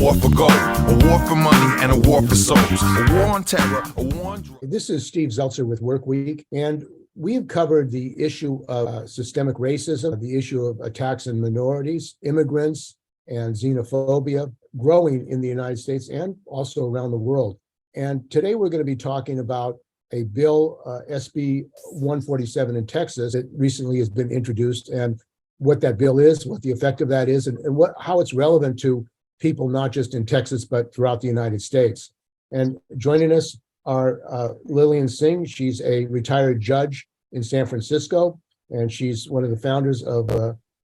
war for gold, a war for money, and a war for souls, a war on terror, a war on drugs. This is Steve Zeltzer with Work Week, and we've covered the issue of systemic racism, the issue of attacks on minorities, immigrants, and xenophobia growing in the United States and also around the world. And today we're going to be talking about a bill, SB147 in Texas, that recently has been introduced, and what that bill is, what the effect of that is, and how it's relevant to people not just in Texas, but throughout the United States. And joining us are Lillian Sing. She's a retired judge in San Francisco, and she's one of the founders of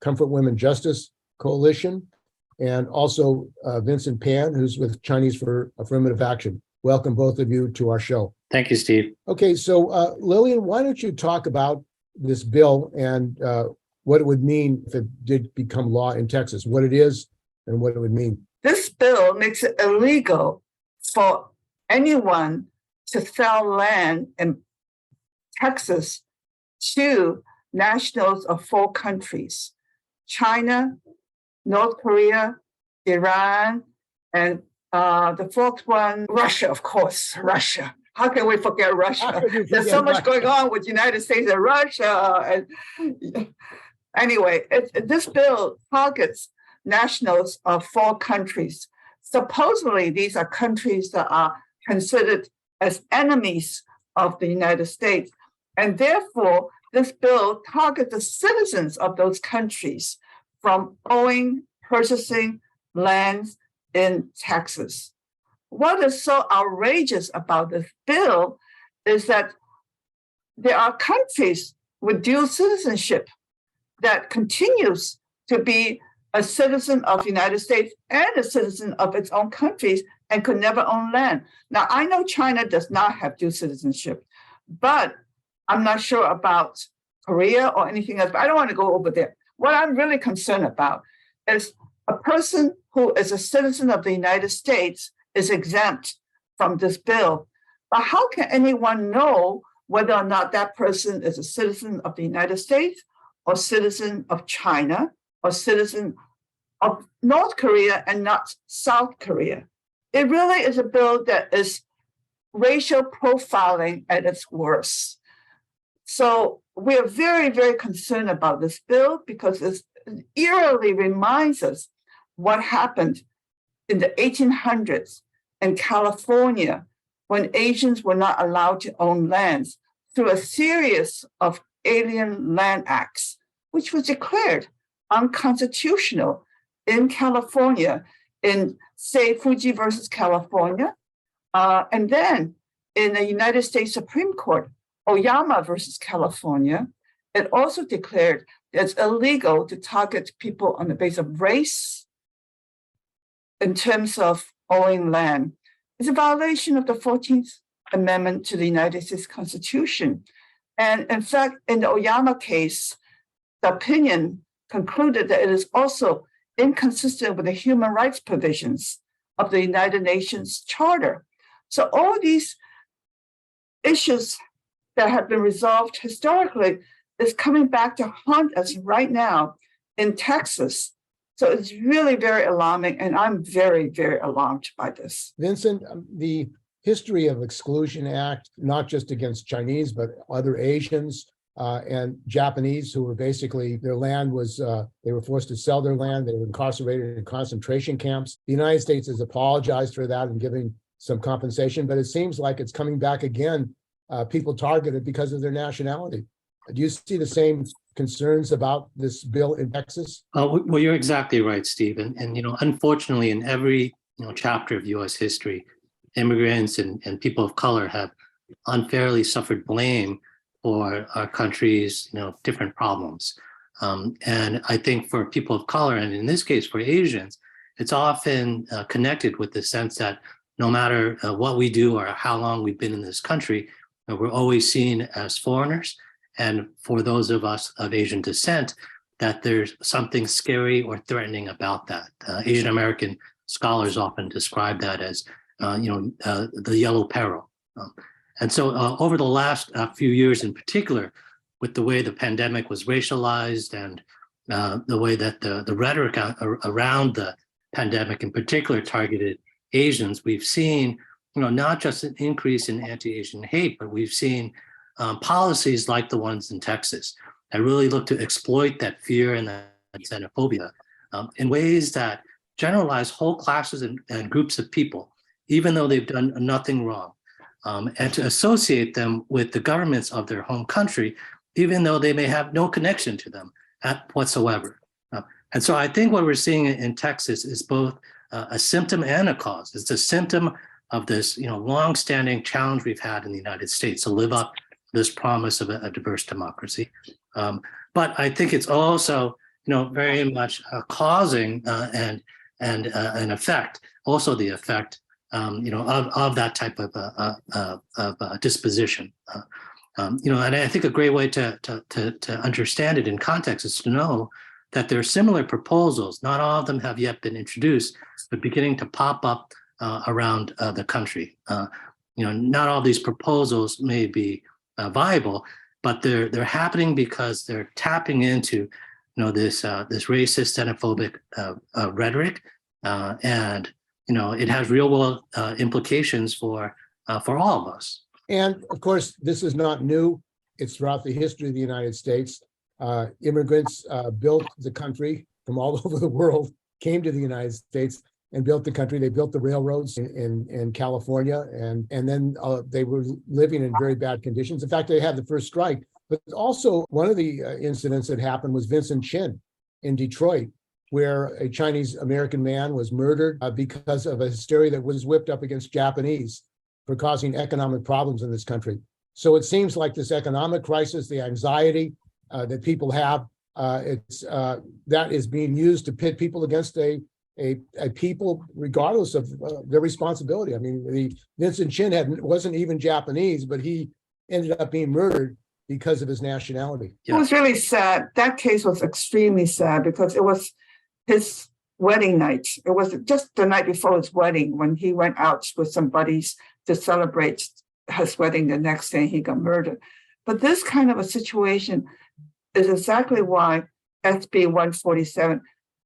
Comfort Women Justice Coalition, and also Vincent Pan, who's with Chinese for Affirmative Action. Welcome, both of you, to our show. Thank you, Steve. Okay, so Lillian, why don't you talk about this bill and what it would mean if it did become law in Texas, what it is and what it would mean? This bill makes it illegal for anyone to sell land in Texas to nationals of 4 countries: China, North Korea, Iran, and the 4th one, Russia, of course, Russia. How can we forget Russia? There's so much going on with the United States and Russia. And anyway, this bill targets nationals of 4 countries. Supposedly, these are countries that are considered as enemies of the United States. And therefore, this bill targets the citizens of those countries from purchasing lands in Texas. What is so outrageous about this bill is that there are countries with dual citizenship that continues to be a citizen of the United States and a citizen of its own countries and could never own land. Now, I know China does not have dual citizenship, but I'm not sure about Korea or anything else, but I don't want to go over there. What I'm really concerned about is a person who is a citizen of the United States is exempt from this bill. But how can anyone know whether or not that person is a citizen of the United States or citizen of China or citizen of North Korea and not South Korea? It really is a bill that is racial profiling at its worst. So we are very, very concerned about this bill because it eerily reminds us what happened in the 1800s in California when Asians were not allowed to own lands through a series of alien land acts, which was declared unconstitutional in California in, say, Fuji versus California. And then in the United States Supreme Court, Oyama versus California, it also declared that it's illegal to target people on the basis of race in terms of owning land. It's a violation of the 14th Amendment to the United States Constitution. And in fact, in the Oyama case, the opinion concluded that it is also inconsistent with the human rights provisions of the United Nations Charter. So all these issues that have been resolved historically is coming back to haunt us right now in Texas. So it's really very alarming, and I'm very, very alarmed by this. Vincent, the history of Exclusion Act, not just against Chinese, but other Asians and Japanese who were basically, their land was, they were forced to sell their land. They were incarcerated in concentration camps. The United States has apologized for that and giving some compensation, but it seems like it's coming back again, people targeted because of their nationality. Do you see the same concerns about this bill in Texas? Well, you're exactly right, Steve. And unfortunately, in every chapter of U.S. history, immigrants and people of color have unfairly suffered blame for our country's different problems. And I think for people of color, and in this case for Asians, it's often connected with the sense that no matter what we do or how long we've been in this country, we're always seen as foreigners. And for those of us of Asian descent, that there's something scary or threatening about that. Asian American scholars often describe that as, the yellow peril. And so over the last few years in particular, with the way the pandemic was racialized and the way that the rhetoric around the pandemic in particular targeted Asians, we've seen, not just an increase in anti-Asian hate, but we've seen policies like the ones in Texas that really look to exploit that fear and that xenophobia in ways that generalize whole classes and groups of people, even though they've done nothing wrong, and to associate them with the governments of their home country, even though they may have no connection to them whatsoever. And so I think what we're seeing in Texas is both a symptom and a cause. It's a symptom of this, longstanding challenge we've had in the United States to live up to this promise of a diverse democracy. But I think it's also, very much causing and an effect, also the effect, of that type of disposition. And I think a great way to understand it in context is to know that there are similar proposals. Not all of them have yet been introduced, but beginning to pop up around the country. Not all these proposals may be viable, but they're happening because they're tapping into, this racist, xenophobic rhetoric, and it has real world implications for all of us. And of course, this is not new. It's throughout the history of the United States. Immigrants built the country from all over the world, came to the United States and built the country. They built the railroads in California, and then they were living in very bad conditions. In fact, they had the first strike. But also one of the incidents that happened was Vincent in Detroit, where a Chinese American man was murdered because of a hysteria that was whipped up against Japanese for causing economic problems in this country. So it seems like this economic crisis, the anxiety that people have, that is being used to pit people against a people, regardless of their responsibility. I mean, the Vincent wasn't even Japanese, but he ended up being murdered because of his nationality. It was really sad. That case was extremely sad because it was his wedding night. It was just the night before his wedding when he went out with some buddies to celebrate his wedding. The next day he got murdered. But this kind of a situation is exactly why SB147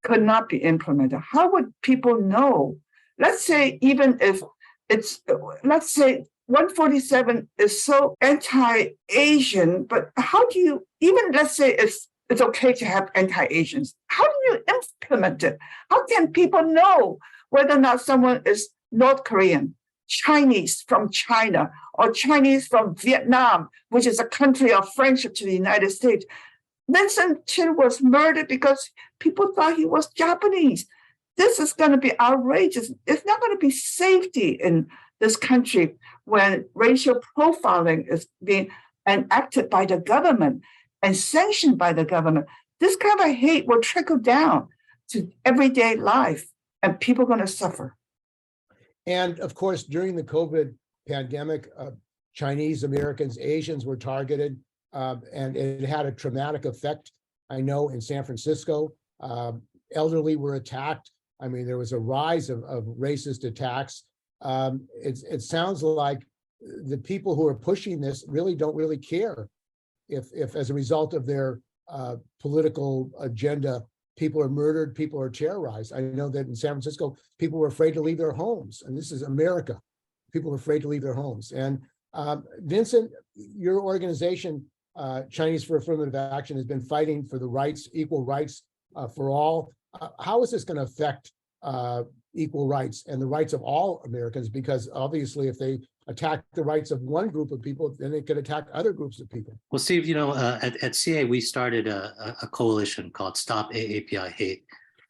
could not be implemented. How would people know? Let's say even if let's say 147 is so anti-Asian, but how do you, even let's say it's okay to have anti-Asians, how do you implement it? How can people know whether or not someone is North Korean, Chinese from China, or Chinese from Vietnam, which is a country of friendship to the United States? Vincent Chin was murdered because people thought he was Japanese. This is going to be outrageous. It's not going to be safety in this country when racial profiling is being enacted by the government and sanctioned by the government. This kind of hate will trickle down to everyday life, and people are going to suffer. And of course, during the COVID pandemic, Chinese Americans, Asians were targeted, and it had a traumatic effect. I know in San Francisco, elderly were attacked. I mean, there was a rise of racist attacks. It sounds like the people who are pushing this don't really care if as a result of their political agenda, people are murdered, people are terrorized. I know that in San Francisco, people were afraid to leave their homes, and this is America. People were afraid to leave their homes. And Vincent, your organization, Chinese for Affirmative Action, has been fighting for the rights, equal rights for all. How is this going to affect equal rights and the rights of all Americans? Because obviously, if they attack the rights of one group of people, then they could attack other groups of people. Well, Steve, at CAA, we started a coalition called Stop AAPI Hate.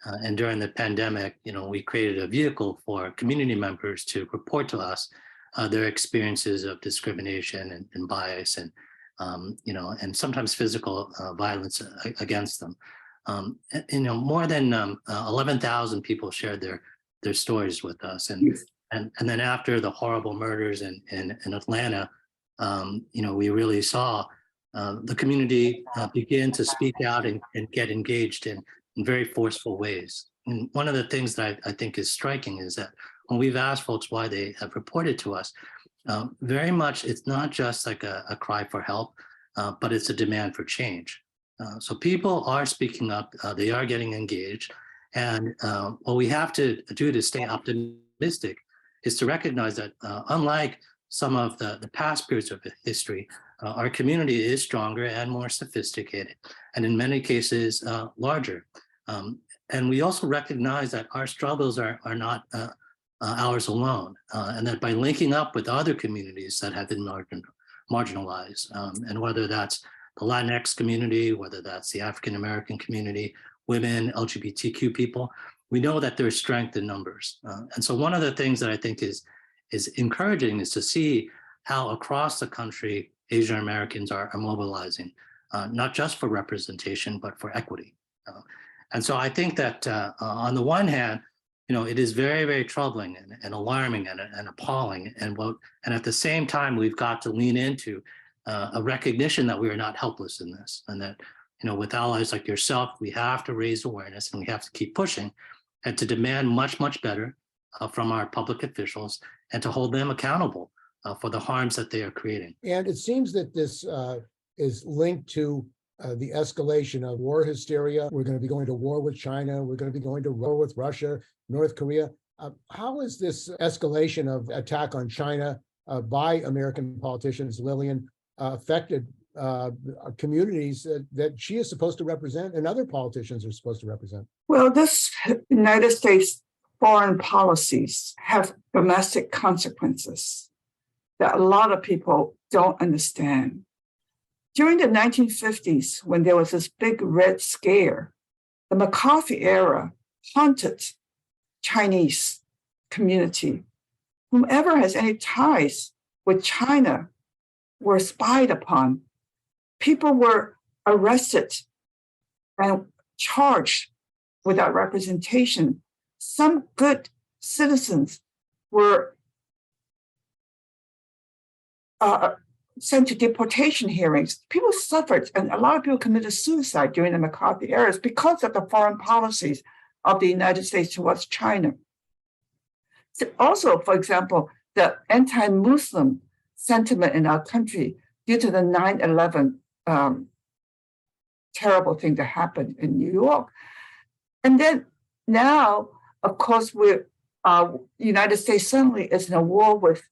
And during the pandemic, we created a vehicle for community members to report to us their experiences of discrimination and bias and, and sometimes physical violence against them. More than 11,000 people shared their stories with us. And then after the horrible murders in Atlanta, we really saw the community begin to speak out and get engaged in very forceful ways. And one of the things that I think is striking is that when we've asked folks why they have reported to us, very much it's not just like a cry for help, but it's a demand for change. So people are speaking up, they are getting engaged, And what we have to do to stay optimistic is to recognize that unlike some of the past periods of history, our community is stronger and more sophisticated, and in many cases larger. And we also recognize that our struggles are not ours alone, and that by linking up with other communities that have been marginalized, and whether that's the Latinx community, whether that's the African American community, women, LGBTQ people, we know that there's strength in numbers. And so one of the things that I think is encouraging is to see how across the country Asian Americans are mobilizing, not just for representation, but for equity. And so I think that on the one hand, it is very, very troubling and alarming and appalling. And at the same time, we've got to lean into a recognition that we are not helpless in this, and that with allies like yourself, we have to raise awareness and we have to keep pushing and to demand much, much better from our public officials and to hold them accountable for the harms that they are creating. And it seems that this is linked to the escalation of war hysteria. We're going to be going to war with China. We're going to be going to war with Russia, North Korea. How is this escalation of attack on China by American politicians, Lillian, affected communities that she is supposed to represent and other politicians are supposed to represent? Well, this United States foreign policies have domestic consequences that a lot of people don't understand. During the 1950s, when there was this big Red Scare, the McCarthy era haunted Chinese community. Whomever has any ties with China were spied upon. People were arrested and charged without representation. Some good citizens were sent to deportation hearings. People suffered, and a lot of people committed suicide during the McCarthy era because of the foreign policies of the United States towards China. Also, for example, the anti-Muslim sentiment in our country due to the 9/11 terrible thing that happened in New York. And then now, of course, United States suddenly is in a war with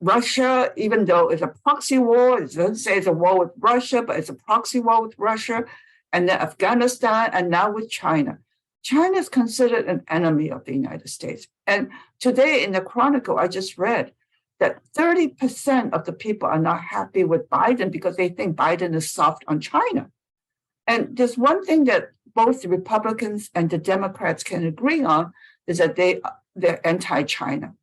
Russia, even though it's a proxy war. It doesn't say it's a war with Russia, but it's a proxy war with Russia, and then Afghanistan, and now with China. China is considered an enemy of the United States. And today in the Chronicle, I just read that 30% of the people are not happy with Biden because they think Biden is soft on China. And there's one thing that both the Republicans and the Democrats can agree on is that they're anti-China.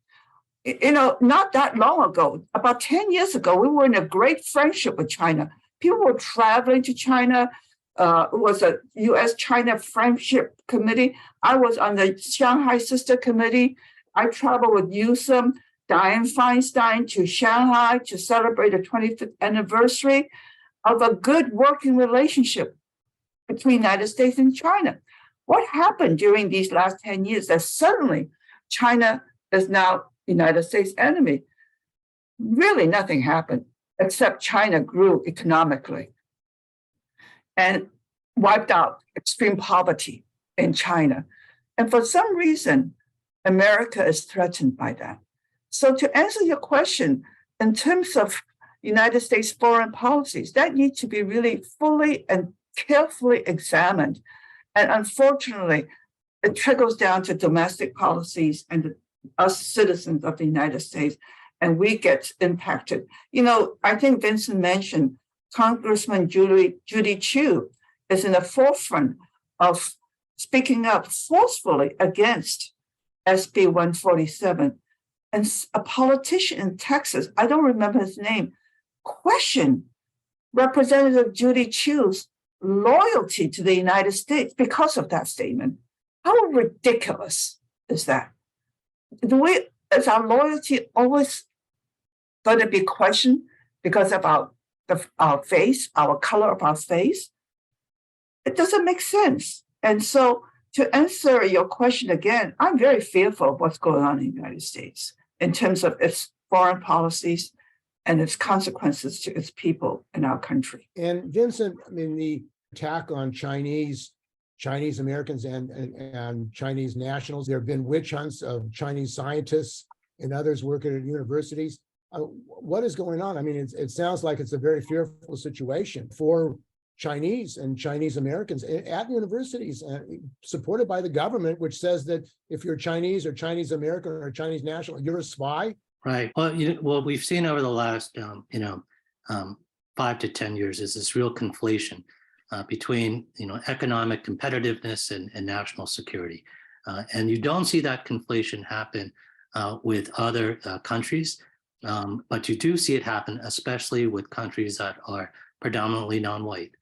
Not that long ago, about 10 years ago, we were in a great friendship with China. People were traveling to China. It was a U.S.-China Friendship Committee. I was on the Shanghai Sister Committee. I traveled with Newsom, Dianne Feinstein to Shanghai to celebrate the 25th anniversary of a good working relationship between the United States and China. What happened during these last 10 years that suddenly China is now United States enemy? Really nothing happened except China grew economically and wiped out extreme poverty in China. And for some reason, America is threatened by that. So to answer your question, in terms of United States foreign policies, that needs to be really fully and carefully examined. And unfortunately, it trickles down to domestic policies and us citizens of the United States, and we get impacted. I think Vincent mentioned Congressman Judy Chu is in the forefront of speaking up forcefully against SB147. And a politician in Texas, I don't remember his name, questioned Representative Judy Chu's loyalty to the United States because of that statement. How ridiculous is that? Is our loyalty always going to be questioned because of our face, our color of our face? It doesn't make sense. And so to answer your question again, I'm very fearful of what's going on in the United States in terms of its foreign policies and its consequences to its people in our country. And Vincent, the attack on Chinese Chinese Americans and Chinese nationals. There have been witch hunts of Chinese scientists and others working at universities. What is going on? I mean, it sounds like it's a very fearful situation for Chinese and Chinese Americans at universities, supported by the government, which says that if you're Chinese or Chinese American or Chinese national, you're a spy. Right. Well, what we've seen over the last, 5 to 10 years is this real conflation between, economic competitiveness and national security. And you don't see that conflation happen with other countries, but you do see it happen, especially with countries that are predominantly non-white,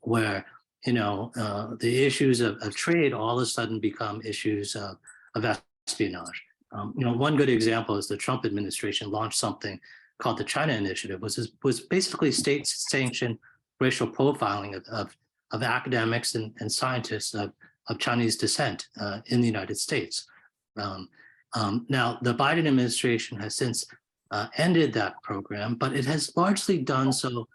where, the issues of trade all of a sudden become issues of espionage. One good example is the Trump administration launched something called the China Initiative, was basically state-sanctioned racial profiling of academics and scientists of Chinese descent in the United States. Now, the Biden administration has since ended that program, but it has largely done so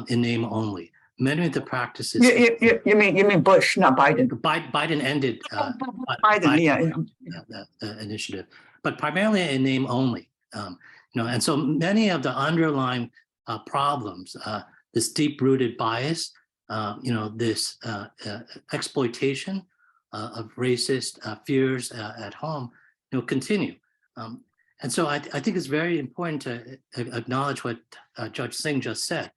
in name only. Many of the practices. You mean Bush, not Biden? Biden ended the initiative, but primarily in name only. And so many of the underlying problems, this deep-rooted bias, this exploitation of racist fears at home, continue. And so I think it's very important to acknowledge what Judge Sing just said,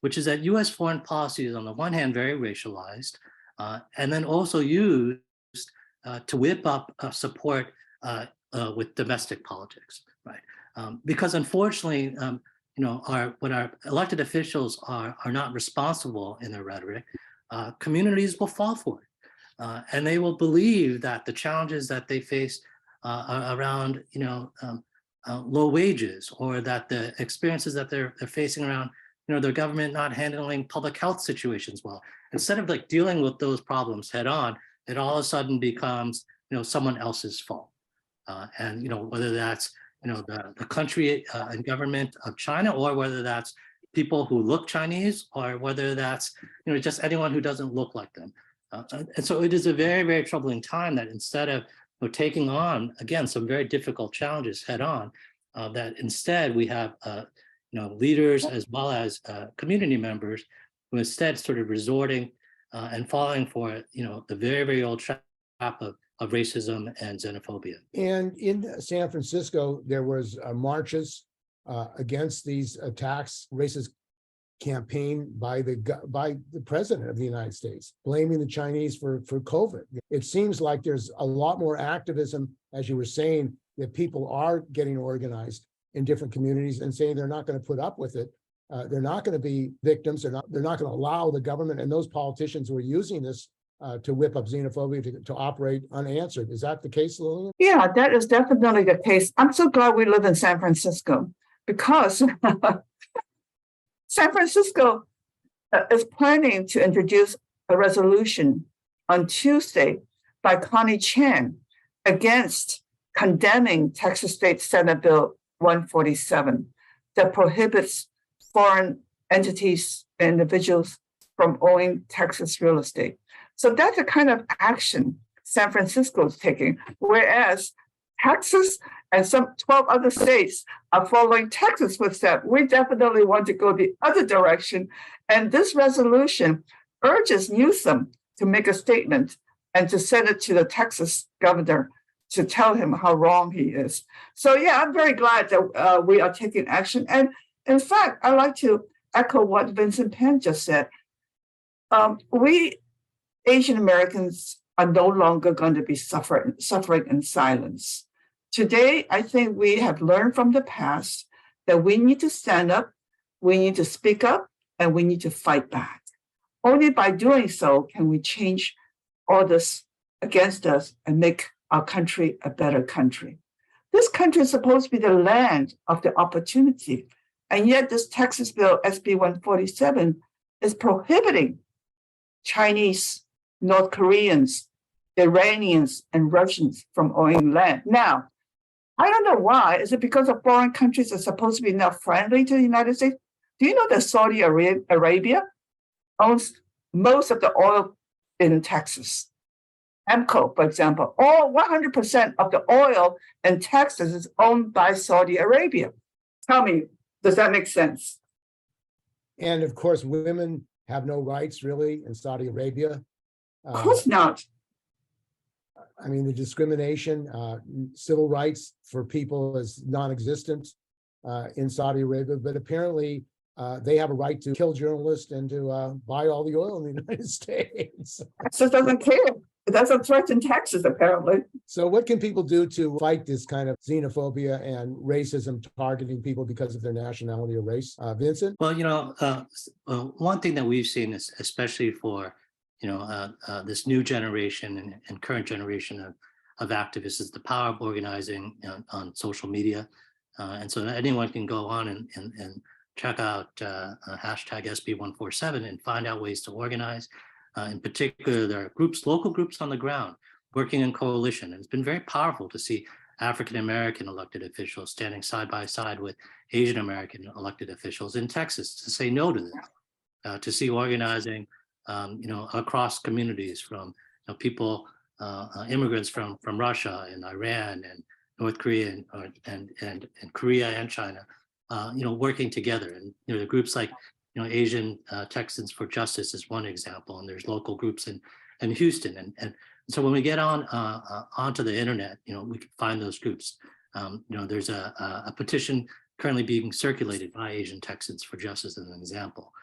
which is that U.S. foreign policy is on the one hand very racialized, and then also used to whip up support with domestic politics, right? Because unfortunately, when our elected officials are not responsible in their rhetoric, communities will fall for it, and they will believe that the challenges that they face around, low wages, or that the experiences that they're facing around, their government not handling public health situations well. Instead of like dealing with those problems head on, it all of a sudden becomes, someone else's fault. And, whether that's, the country and government of China, or whether that's people who look Chinese, or whether that's, just anyone who doesn't look like them. And so it is a very, very troubling time that instead of taking on, again, some very difficult challenges head on, that instead we have, leaders as well as community members who instead sort of resorting and falling for, the very, very old trap of racism and xenophobia. And in San Francisco, there was marches against these attacks, racist campaign by the president of the United States, blaming the Chinese for COVID. It seems like there's a lot more activism, as you were saying, that people are getting organized in different communities and saying they're not going to put up with it. They're not going to be victims. They're not going to allow the government and those politicians who are using this to whip up xenophobia to operate unanswered. Is that the case, Lillian? Yeah, that is definitely the case. I'm so glad we live in San Francisco, because San Francisco is planning to introduce a resolution on Tuesday by Connie Chan against condemning Texas State Senate Bill 147 that prohibits foreign entities and individuals from owning Texas real estate. So that's the kind of action San Francisco is taking, whereas Texas and some 12 other states are following Texas with that. We definitely want to go the other direction. And this resolution urges Newsom to make a statement and to send it to the Texas governor to tell him how wrong he is. So yeah, I'm very glad that we are taking action. And in fact, I'd like to echo what Vincent Penn just said. We Asian Americans are no longer going to be suffering in silence. Today, I think we have learned from the past that we need to stand up, we need to speak up, and we need to fight back. Only by doing so can we change all this against us and make our country a better country. This country is supposed to be the land of the opportunity, and yet this Texas bill, SB147, is prohibiting Chinese, North Koreans, Iranians, and Russians from owning land. Now, I don't know why. Is it because of foreign countries are supposed to be not friendly to the United States? Do you know that Saudi Arabia owns most of the oil in Texas. Aramco, for example, all 100% of the oil in Texas is owned by Saudi Arabia. Tell me, does that make sense? And of course, women have no rights really in Saudi Arabia. Of course not. I mean, the discrimination, civil rights for people is non-existent in Saudi Arabia, but apparently they have a right to kill journalists and to buy all the oil in the United States. Texas doesn't care. It doesn't threaten Texas, apparently. So what can people do to fight this kind of xenophobia and racism targeting people because of their nationality or race? Vincent? Well, one thing that we've seen is, especially for, this new generation and current generation of activists, is the power of organizing on social media. And so anyone can go on and check out hashtag SB147 and find out ways to organize. In particular, there are local groups on the ground working in coalition. And it's been very powerful to see African-American elected officials standing side by side with Asian-American elected officials in Texas to say no to this, to see organizing, across communities from people, immigrants from Russia and Iran and North Korea and Korea and China, working together. And the groups like Asian Texans for Justice is one example, and there's local groups in Houston. And so when we get onto the internet, we can find those groups. There's a petition currently being circulated by Asian Texans for Justice as an example.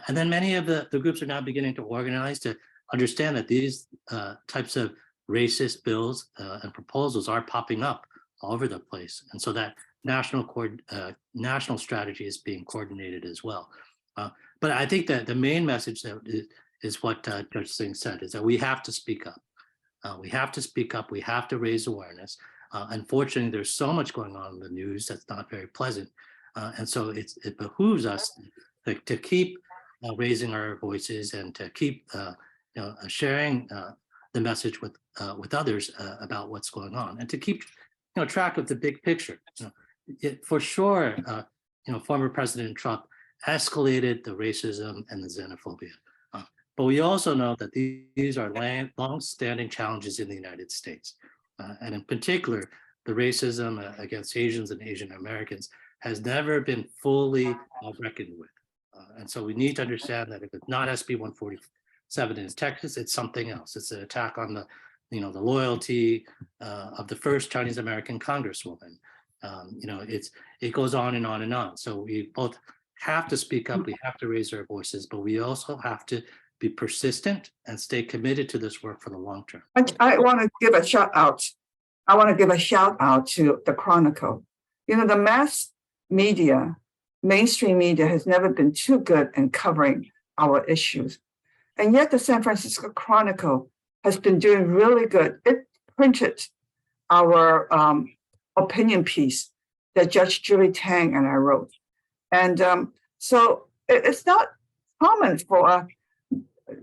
And then many of the groups are now beginning to organize to understand that these types of racist bills and proposals are popping up all over the place. And so that national strategy is being coordinated as well. But I think that the main message that is what Judge Singh said, is that we have to speak up. We have to speak up. We have to raise awareness. Unfortunately, there's so much going on in the news that's not very pleasant. And so it behooves us to keep raising our voices and to keep sharing the message with others about what's going on, and to keep track of the big picture. For sure, former President Trump escalated the racism and the xenophobia. But we also know that these are long-standing challenges in the United States. And in particular, the racism against Asians and Asian Americans has never been fully reckoned with. And so we need to understand that if it's not SB 147 in Texas, it's something else. It's an attack on the loyalty of the first Chinese American Congresswoman. It goes on and on and on. So we both have to speak up, we have to raise our voices, but we also have to be persistent and stay committed to this work for the long term. I want to give a shout out. I want to give a shout out to the Chronicle. The mass media, mainstream media has never been too good in covering our issues. And yet the San Francisco Chronicle has been doing really good. It printed our opinion piece that Judge Julie Tang and I wrote. And so it's not common for a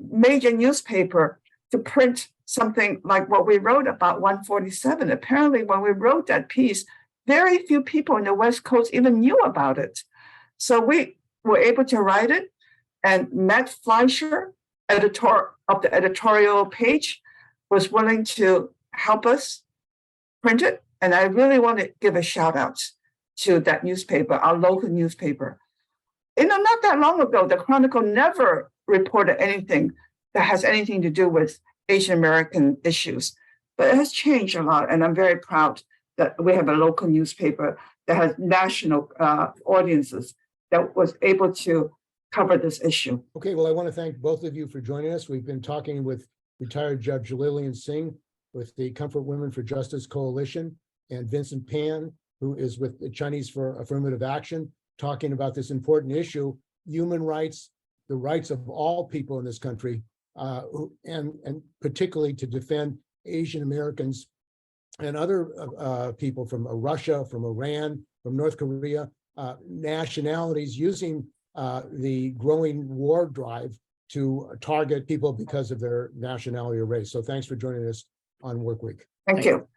major newspaper to print something like what we wrote about 147. Apparently, when we wrote that piece, very few people in the West Coast even knew about it. So we were able to write it, and Matt Fleischer, editor of the editorial page, was willing to help us print it. And I really want to give a shout out to that newspaper, our local newspaper. Not that long ago, the Chronicle never reported anything that has anything to do with Asian American issues, but it has changed a lot. And I'm very proud that we have a local newspaper that has national audiences that was able to cover this issue. Okay, well, I want to thank both of you for joining us. We've been talking with retired Judge Lillian Sing with the Comfort Women for Justice Coalition, and Vincent Pan, who is with the Chinese for Affirmative Action, talking about this important issue, human rights, the rights of all people in this country, and particularly to defend Asian Americans and other people from Russia, from Iran, from North Korea, nationalities using the growing war drive to target people because of their nationality or race. So thanks for joining us on Work Week. Thank you.